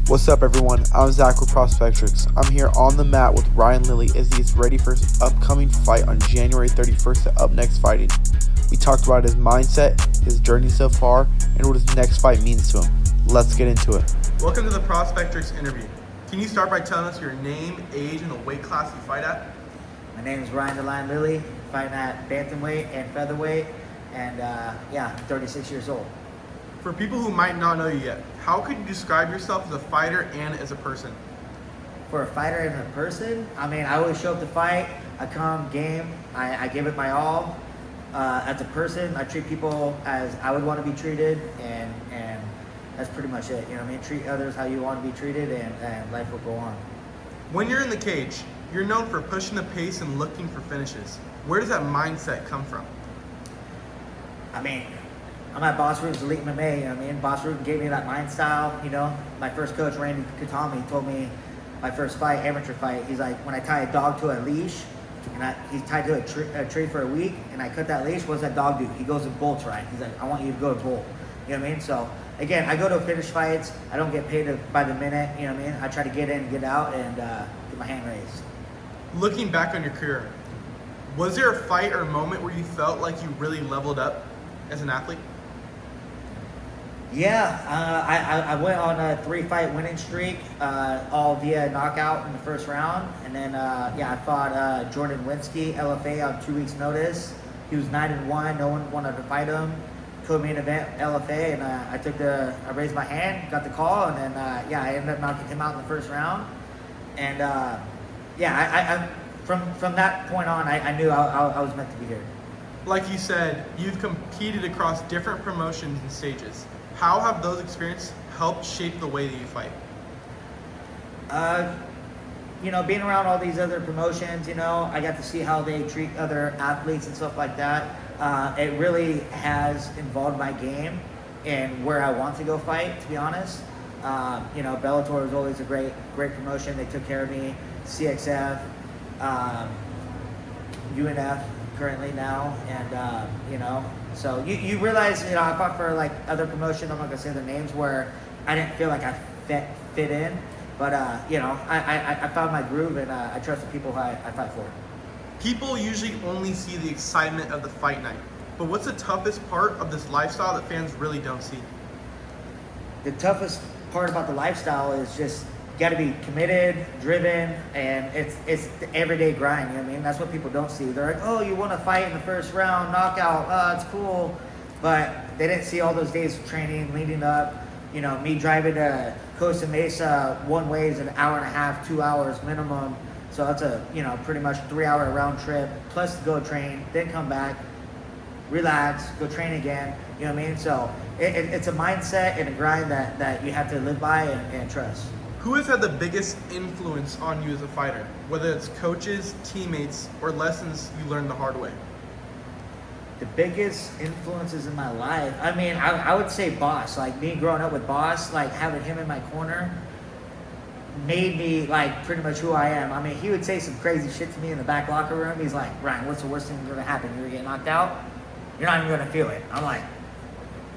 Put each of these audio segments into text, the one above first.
What's up, everyone? I'm Zach with Prospectrix. I'm here on the mat with Ryan Lilley as he gets ready for his upcoming fight on January 31st at Upnext Fighting. We talked about his mindset, his journey so far, and what his next fight means to him. Let's get into it. Welcome to the Prospectrix interview. Can you start by telling us your name, age, and the weight class you fight at? My name is Ryan Lilley, fighting at Bantamweight and Featherweight, and 36 years old. For people who might not know you yet, how could you describe yourself as a fighter and as a person? For a fighter and a person, I always show up to fight. I come game. I give it my all. As a person, I treat people as I would want to be treated, and that's pretty much it. Treat others how you want to be treated, and life will go on. When you're in the cage, you're known for pushing the pace and looking for finishes. Where does that mindset come from? I'm at Boss Ruben's Elite MMA, Boss Ruben gave me that mind style, My first coach, Randy Katami, told me my first fight, amateur fight, he's like, when I tie a dog to a leash, and he's tied to a tree for a week, and I cut that leash, what does that dog do? He goes and bolts right. He's like, I want you to go to bolt. So, again, I go to finish fights. I don't get paid by the minute, I try to get in, get out, and get my hand raised. Looking back on your career, was there a fight or moment where you felt like you really leveled up as an athlete? Yeah, I went on a 3-fight winning streak, all via knockout in the first round. And then, I fought Jordan Winsky, LFA, on 2 weeks' notice. He was 9-1. No one wanted to fight him. Co-main event, LFA, and I raised my hand, got the call, and then, I ended up knocking him out in the first round. And, from that point on, I knew I was meant to be here. Like you said, you've competed across different promotions and stages. How have those experiences helped shape the way that you fight? Being around all these other promotions, I got to see how they treat other athletes and stuff like that. It really has involved my game and where I want to go fight, to be honest. Bellator was always a great promotion. They took care of me. CXF, UNF currently now, and so you realize, I fought for like other promotions. I'm not gonna say their names, where I didn't feel like I fit in, but I found my groove, and I trust the people I fight for. People usually only see the excitement of the fight night, but what's the toughest part of this lifestyle that fans really don't see? The toughest part about the lifestyle is just got to be committed, driven, and it's the everyday grind. That's what people don't see. They're like, oh, you won a fight in the first round, knockout, oh, it's cool, but they didn't see all those days of training leading up. Me driving to Costa Mesa one way is an hour and a half, 2 hours minimum. So that's a pretty much 3-hour round trip, plus to go train, then come back, relax, go train again. So it's a mindset and a grind that you have to live by and trust. Who has had the biggest influence on you as a fighter, whether it's coaches, teammates, or lessons you learned the hard way? The biggest influences in my life, I would say Boss. Like me growing up with Boss, like having him in my corner made me like pretty much who I am. He would say some crazy shit to me in the back locker room. He's like, Ryan, what's the worst thing that's gonna happen? You're gonna get knocked out? You're not even gonna feel it. I'm like,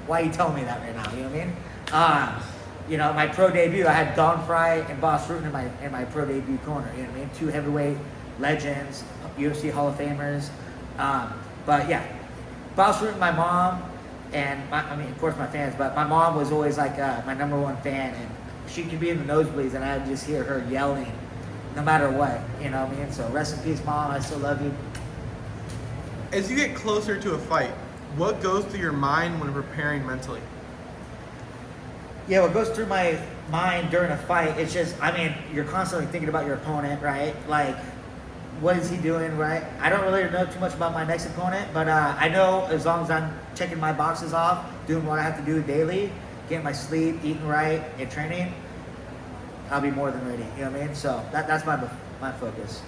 why are you telling me that right now? You know what I mean? My pro debut, I had Don Fry and Boss Rutten in my pro debut corner. You know what I mean? 2 heavyweight legends, UFC Hall of Famers. But yeah, Boss Rutten, my mom, and of course my fans, but my mom was always like my number one fan, and she could be in the nosebleeds and I'd just hear her yelling no matter what. You know what I mean? So rest in peace, Mom. I still love you. As you get closer to a fight, what goes through your mind when preparing mentally? Yeah, what goes through my mind during a fight, it's just, you're constantly thinking about your opponent, right? Like, what is he doing, right? I don't really know too much about my next opponent, but I know as long as I'm checking my boxes off, doing what I have to do daily, getting my sleep, eating right, and training, I'll be more than ready, you know what I mean? So that's my focus.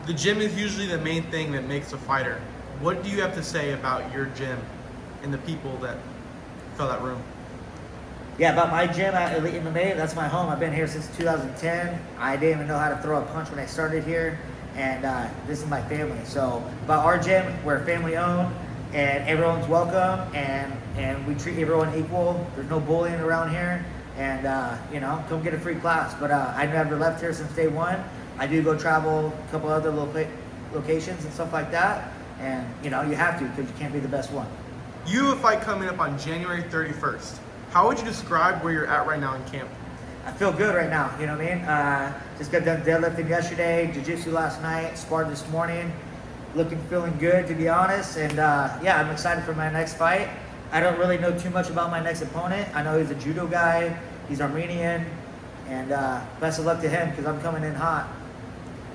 The gym is usually the main thing that makes a fighter. What do you have to say about your gym and the people that fill that room? Yeah, about my gym at Elite MMA, that's my home. I've been here since 2010. I didn't even know how to throw a punch when I started here, and this is my family. So about our gym, we're family owned, and everyone's welcome, and we treat everyone equal. There's no bullying around here. and come get a free class. But I never left here since day one. I do go travel a couple other locations and stuff like that, and you have to, because you can't be the best one. You have a fight coming up on January 31st. How would you describe where you're at right now in camp? I feel good right now, you know what I mean? Just got done deadlifting yesterday, jiu-jitsu last night, sparred this morning. Feeling good, to be honest. And I'm excited for my next fight. I don't really know too much about my next opponent. I know he's a judo guy, he's Armenian, and best of luck to him, because I'm coming in hot.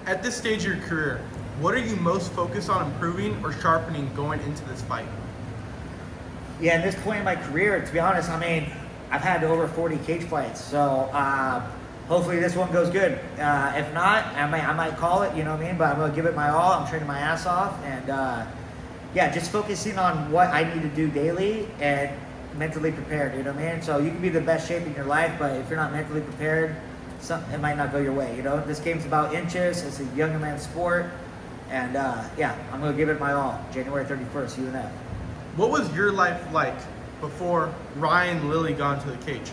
At this stage of your career, what are you most focused on improving or sharpening going into this fight? Yeah, at this point in my career, to be honest, I mean, I've had over 40 cage fights, so hopefully this one goes good. If not, I might call it, you know what I mean? But I'm going to give it my all. I'm training my ass off, and just focusing on what I need to do daily and mentally prepared, you know what I mean? So you can be the best shape in your life, but if you're not mentally prepared, it might not go your way, you know? This game's about inches. It's a younger man's sport, and I'm going to give it my all. January 31st, UNF. What was your life like before Ryan Lilly got into the cage?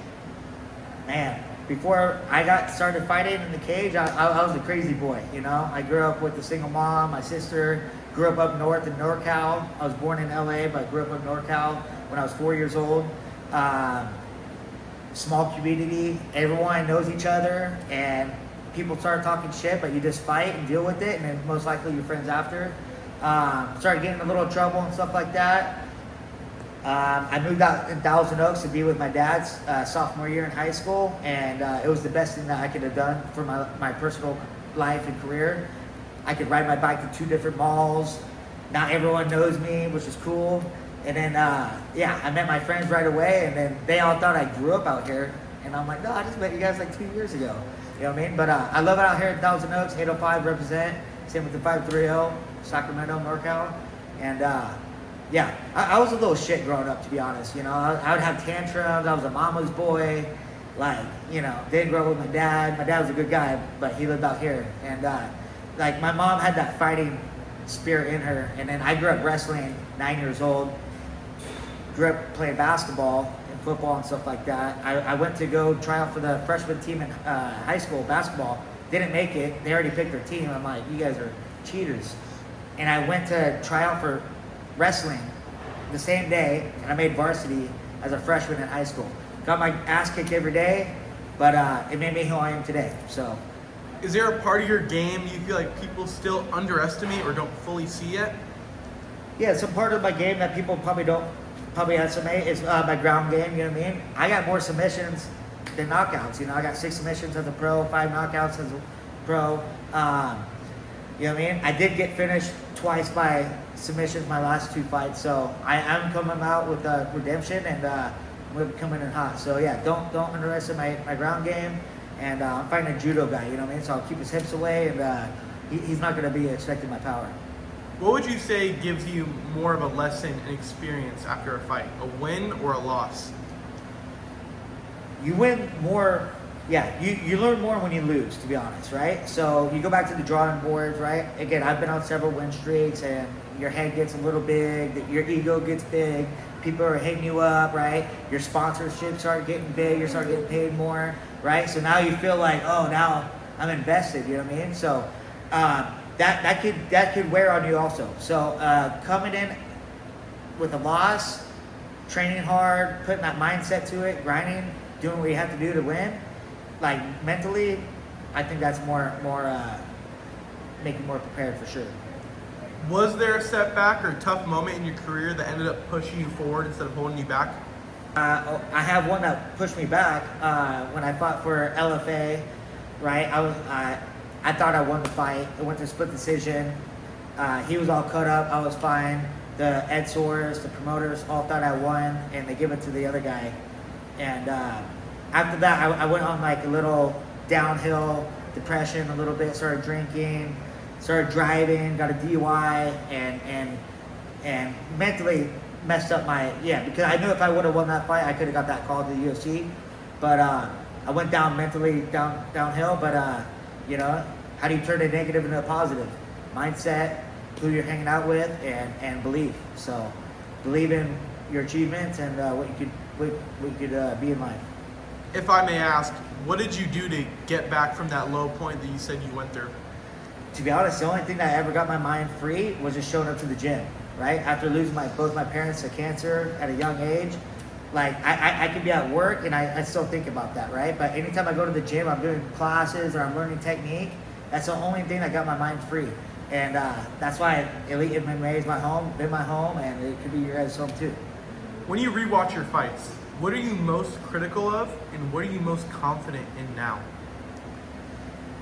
Man, before I got started fighting in the cage, I was a crazy boy, you know? I grew up with a single mom. My sister grew up north in NorCal. I was born in LA, but I grew up in NorCal when I was 4 years old. Small community, everyone knows each other, and people start talking shit, but you just fight and deal with it, and then most likely you're friends after. Started getting in a little trouble and stuff like that. I moved out in Thousand Oaks to be with my dad's sophomore year in high school, and it was the best thing that I could have done for my personal life and career. I could ride my bike to 2 different malls. Not everyone knows me, which is cool. And then, I met my friends right away, and then they all thought I grew up out here. And I'm like, no, I just met you guys like 2 years ago. You know what I mean? But I love it out here in Thousand Oaks, 805 represent. Same with the 530, Sacramento, NorCal. And I was a little shit growing up, to be honest. You know, I would have tantrums. I was a mama's boy. Didn't grow up with my dad. My dad was a good guy, but he lived out here. And my mom had that fighting spirit in her. And then I grew up wrestling, 9 years old. Grew up playing basketball and football and stuff like that. I went to go try out for the freshman team in high school basketball. Didn't make it. They already picked their team. I'm like, you guys are cheaters. And I went to try out for wrestling the same day, and I made varsity as a freshman in high school. Got my ass kicked every day, but it made me who I am today. So, is there a part of your game you feel like people still underestimate or don't fully see yet? Yeah, some part of my game that people probably estimate is my ground game. You know what I mean? I got more submissions than knockouts. You know, I got 6 submissions as a pro, 5 knockouts as a pro. You know what I mean? I did get finished twice by submissions my last 2 fights, so I am coming out with redemption, and we're coming in hot. So don't underestimate my ground game, and I'm fighting a judo guy, you know what I mean? So I'll keep his hips away, and he's not going to be expecting my power. What would you say gives you more of a lesson and experience after a fight, a win or a loss? You win more. You learn more when you lose, to be honest, right? So you go back to the drawing boards, right? Again, I've been on several win streaks, and your head gets a little big, your ego gets big, people are hitting you up, right? Your sponsorships start getting big, you start getting paid more, right? So now you feel like, oh, now I'm invested, you know what I mean? So that could wear on you also. So coming in with a loss, training hard, putting that mindset to it, grinding, doing what you have to do to win, mentally, I think that's more make you more prepared for sure. Was there a setback or a tough moment in your career that ended up pushing you forward instead of holding you back? I have one that pushed me back when I fought for LFA, right? I thought I won the fight. It went to split decision. He was all cut up. I was fine. The Ed Soares, the promoters, all thought I won, and they give it to the other guy. And after that, I went on a little downhill depression a little bit, started drinking, started driving, got a DUI, and mentally messed up because I knew if I would have won that fight, I could have got that call to the UFC. But I went down mentally downhill. But how do you turn a negative into a positive? Mindset, who you're hanging out with, and belief. So believe in your achievements and what you could be in life. If I may ask, what did you do to get back from that low point that you said you went through? To be honest, the only thing that ever got my mind free was just showing up to the gym, right? After losing both my parents to cancer at a young age, like I could be at work and I still think about that, right? But anytime I go to the gym, I'm doing classes or I'm learning technique, that's the only thing that got my mind free. And that's why Elite MMA is been my home, and it could be your guys' home too. When you rewatch your fights, what are you most critical of and what are you most confident in now?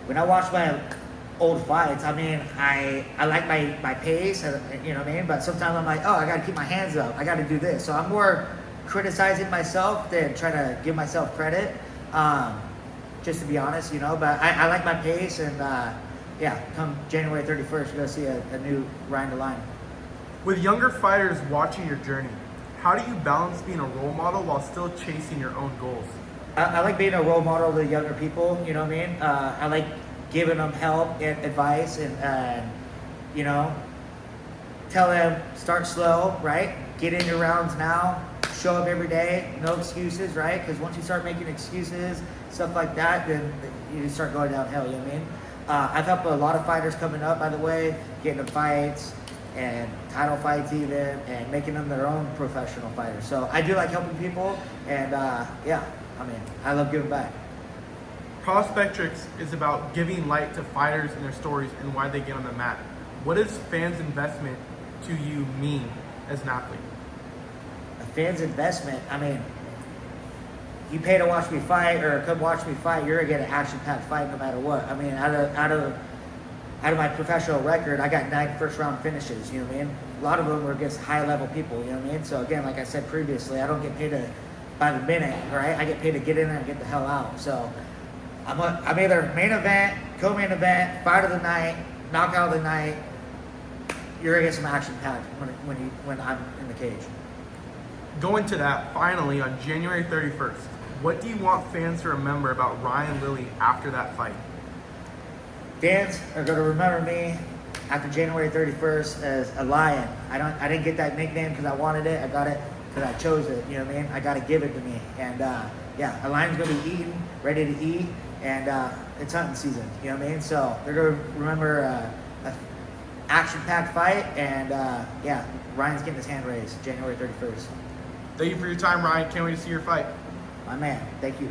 When I watch my old fights, I mean, I like my pace, you know what I mean? But sometimes I'm like, oh, I got to keep my hands up. I got to do this. So I'm more criticizing myself than trying to give myself credit, just to be honest, you know. But I like my pace, and yeah, come January 31st, you're going to see a new Ryan the Lion. With younger fighters watching your journey, how do you balance being a role model while still chasing your own goals? I like being a role model to younger people, you know what I mean? I like giving them help and advice and you know, tell them start slow, right? Get in your rounds now, show up every day, no excuses, right? Because once you start making excuses, stuff like that, then you start going downhill, you know what I mean? I've helped a lot of fighters coming up, by the way, getting them fights and title fights even, and making them their own professional fighters. So I do like helping people, and yeah, I mean, I love giving back. Prospectrix is about giving light to fighters and their stories and why they get on the mat. What does fans' investment to you mean as an athlete? A fan's investment, I mean, you pay to watch me fight or come watch me fight, you're gonna get an action-packed fight no matter what. I mean, out of my professional record, I got 9 first-round finishes. You know what I mean? A lot of them were against high-level people. You know what I mean? So again, like I said previously, I don't get paid by the minute, right? I get paid to get in there and get the hell out. So I'm either main event, co-main event, fight of the night, knockout of the night. You're gonna get some action-packed when I'm in the cage. Going to that, finally, on January 31st, what do you want fans to remember about Ryan Lilley after that fight? Fans are going to remember me after January 31st as a lion. I didn't get that nickname because I wanted it. I got it because I chose it. You know what I mean? I got to give it to me. And yeah, a lion's going to be eaten, ready to eat, and it's hunting season. You know what I mean? So they're going to remember a action-packed fight, and yeah, Ryan's getting his hand raised January 31st. Thank you for your time, Ryan. Can't wait to see your fight. My man, thank you.